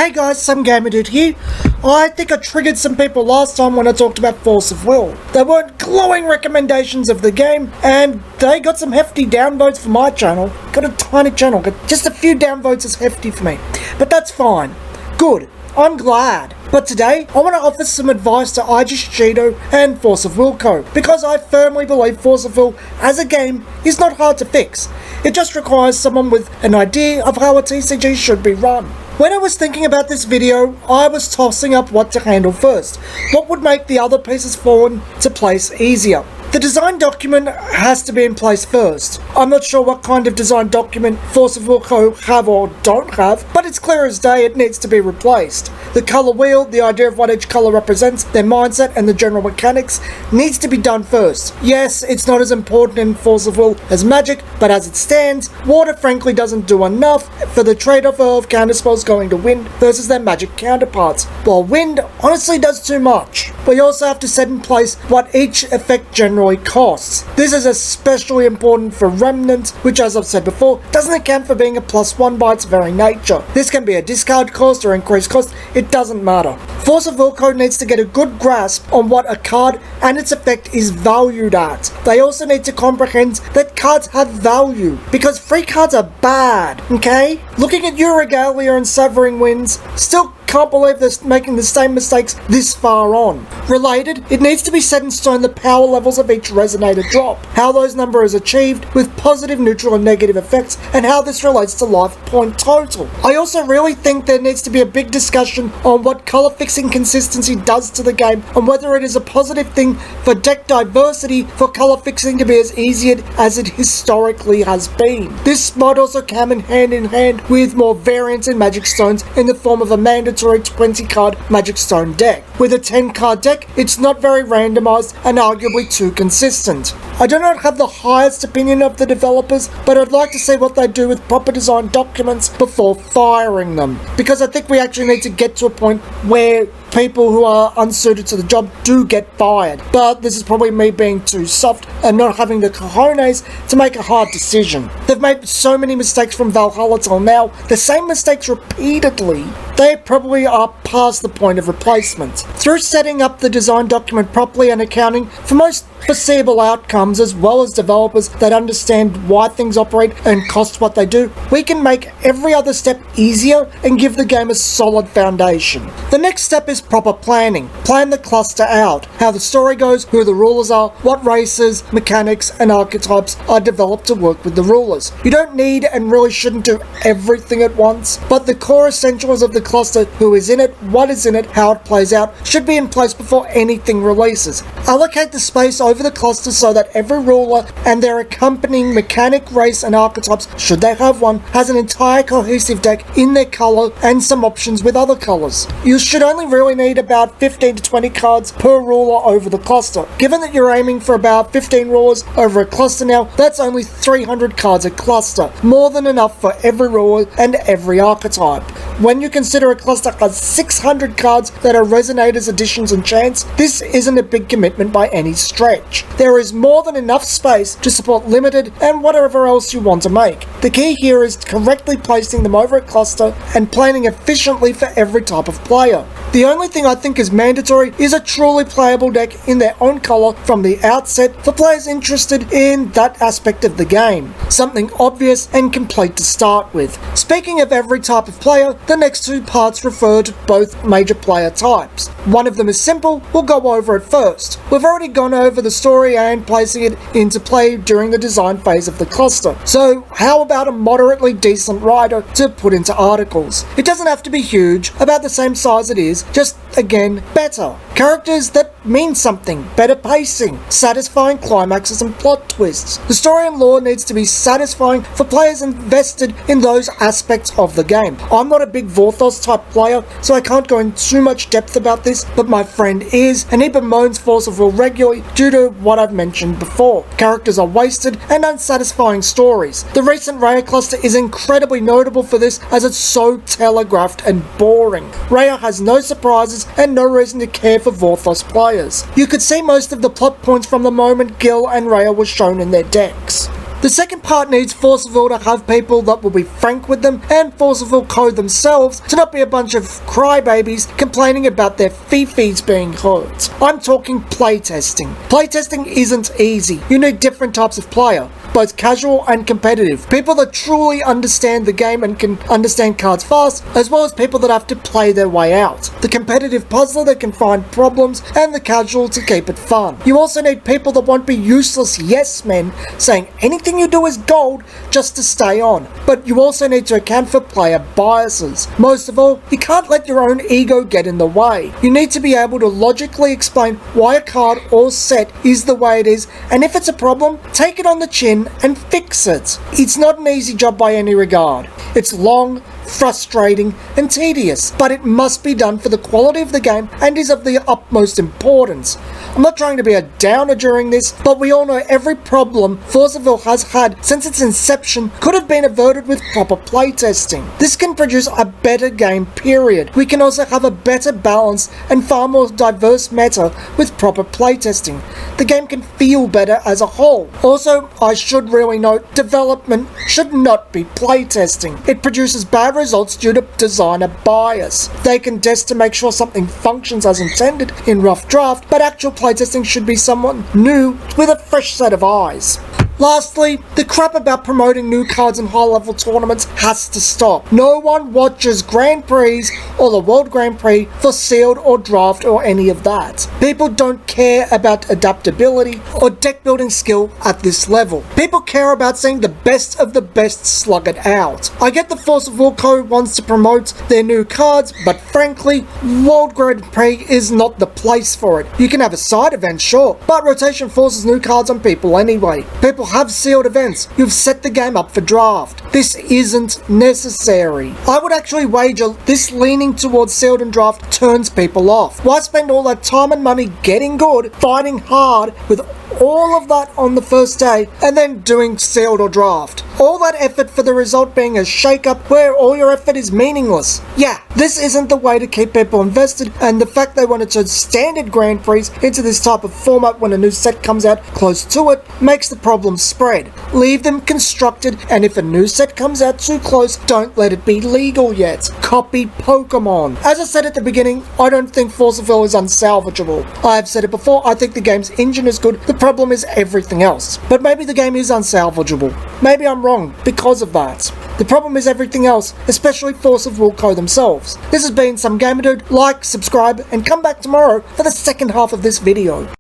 Hey guys, Some Gamer Dude here. I think I triggered some people last time when I talked about Force of Will. They weren't glowing recommendations of the game, and they got some hefty downvotes for my channel. Got a tiny channel, but just a few downvotes is hefty for me. But that's fine. Good. I'm glad. But today, I want to offer some advice to SGD and Force of Will Co. because I firmly believe Force of Will as a game is not hard to fix. It just requires someone with an idea of how a TCG should be run. When I was thinking about this video, I was tossing up what to handle first. What would make the other pieces fall into place easier? The design document has to be in place first. I'm not sure what kind of design document Force of Will Co. have or don't have, but it's clear as day it needs to be replaced. The colour wheel, the idea of what each colour represents, their mindset and the general mechanics needs to be done first. Yes, it's not as important in Force of Will as Magic, but as it stands, Water frankly doesn't do enough for the trade-off of counterspells going to Wind versus their Magic counterparts, while Wind honestly does too much. But you also have to set in place what each effect generally costs. This is especially important for Remnant, which as I've said before, doesn't account for being a +1 by its very nature. This can be a discard cost or increased cost, it doesn't matter. Force of Will Co. needs to get a good grasp on what a card and its effect is valued at. They also need to comprehend that cards have value, because free cards are bad, okay? Looking at Regalia and Severing Winds, still can't believe they're making the same mistakes this far on. Related, it needs to be set in stone the power levels of each resonator drop, how those numbers are achieved with positive, neutral and negative effects, and how this relates to life point total. I also really think there needs to be a big discussion on what colour fixing consistency does to the game, and whether it is a positive thing for deck diversity for colour fixing to be as easy as it historically has been. This might also come in hand with more variance in Magic Stones in the form of a mandatory 20 card Magic Stone deck. With a 10 card deck, it's not very randomized and arguably too consistent. I do not have the highest opinion of the developers, but I'd like to see what they do with proper design documents before firing them, because I think we actually need to get to a point where people who are unsuited to the job do get fired. But this is probably me being too soft and not having the cojones to make a hard decision. They've made so many mistakes from Valhalla till now, the same mistakes repeatedly, they probably are past the point of replacement. Through setting up the design document properly and accounting for most foreseeable outcomes, as well as developers that understand why things operate and cost what they do, we can make every other step easier and give the game a solid foundation. The next step is proper planning. Plan the cluster out, how the story goes, who the rulers are, what races, mechanics and archetypes are developed to work with the rulers. You don't need and really shouldn't do everything at once, but the core essentials of the cluster, who is in it, what is in it, how it plays out, should be in place before anything releases. Allocate the space over the cluster so that every ruler and their accompanying mechanic, race and archetypes, should they have one, has an entire cohesive deck in their colour and some options with other colours. You should only really need about 15 to 20 cards per ruler over the cluster. Given that you're aiming for about 15 rulers over a cluster now, that's only 300 cards a cluster, more than enough for every ruler and every archetype. When you consider a cluster has 600 cards that are resonators, additions and chants, this isn't a big commitment by any stretch. There is more than enough space to support limited and whatever else you want to make. The key here is correctly placing them over a cluster and planning efficiently for every type of player. The only thing I think is mandatory is a truly playable deck in their own colour from the outset for players interested in that aspect of the game. Something obvious and complete to start with. Speaking of every type of player, the next two parts refer to both major player types. One of them is simple, we'll go over it first. We've already gone over the story and placing it into play during the design phase of the cluster. So how about a moderately decent rider to put into articles? It doesn't have to be huge, about the same size it is, just again, better. Characters that mean something, better pacing, satisfying climaxes and plot twists. The story and lore needs to be satisfying for players invested in those aspects of the game. I'm not a big Vorthos type player, so I can't go in too much depth about this, but my friend is, and he bemoans Force of Will regularly due to what I've mentioned before. Characters are wasted and unsatisfying stories. The recent Raya cluster is incredibly notable for this, as it's so telegraphed and boring. Raya has no surprises and no reason to care for Vorthos players. You could see most of the plot points from the moment Gil and Raya were shown in their decks. The second part needs Force of Will to have people that will be frank with them, and Force of Will code themselves to not be a bunch of crybabies complaining about their fifis being hurt. I'm talking playtesting. Playtesting isn't easy. You need different types of player, both casual and competitive. People that truly understand the game and can understand cards fast, as well as people that have to play their way out. The competitive puzzler that can find problems, and the casual to keep it fun. You also need people that won't be useless yes men saying anything you do is gold just to stay on. But you also need to account for player biases. Most of all, you can't let your own ego get in the way. You need to be able to logically explain why a card or set is the way it is, and if it's a problem, take it on the chin and fix it. It's not an easy job by any regard. It's long, frustrating, and tedious, but it must be done for the quality of the game and is of the utmost importance. I'm not trying to be a downer during this, but we all know every problem Force of Will has had since its inception could have been averted with proper playtesting. This can produce a better game, period. We can also have a better balance and far more diverse meta with proper playtesting. The game can feel better as a whole. Also, I should really note, development should not be playtesting. It produces bad results due to designer bias. They can test to make sure something functions as intended in rough draft, but actual playtesting should be someone new with a fresh set of eyes. Lastly, the crap about promoting new cards in high-level tournaments has to stop. No one watches Grand Prix or the World Grand Prix for sealed or draft or any of that. People don't care about adaptability or deck building skill at this level. People care about seeing the best of the best slug it out. I get the Force of Will code wants to promote their new cards, but frankly, World Grand Prix is not the place for it. You can have a side event, sure, but rotation forces new cards on people anyway. People have sealed events. You've set the game up for draft. This isn't necessary. I would actually wager this leaning towards sealed and draft turns people off. Why spend all that time and money getting good, fighting hard with all of that on the first day, and then doing sealed or draft? All that effort for the result being a shake-up where all your effort is meaningless. Yeah, this isn't the way to keep people invested, and the fact they want to turn standard Grand Prix into this type of format when a new set comes out close to it makes the problem spread. Leave them constructed, and if a new set comes out too close, don't let it be legal yet. Copy Pokemon. As I said at the beginning, I don't think Force of Will is unsalvageable. I have said it before, I think the game's engine is good, the problem is everything else. But maybe the game is unsalvageable. Maybe I'm wrong because of that. The problem is everything else, especially Force of Will Co themselves. This has been Some Gamer Dude. Like, subscribe, and come back tomorrow for the second half of this video.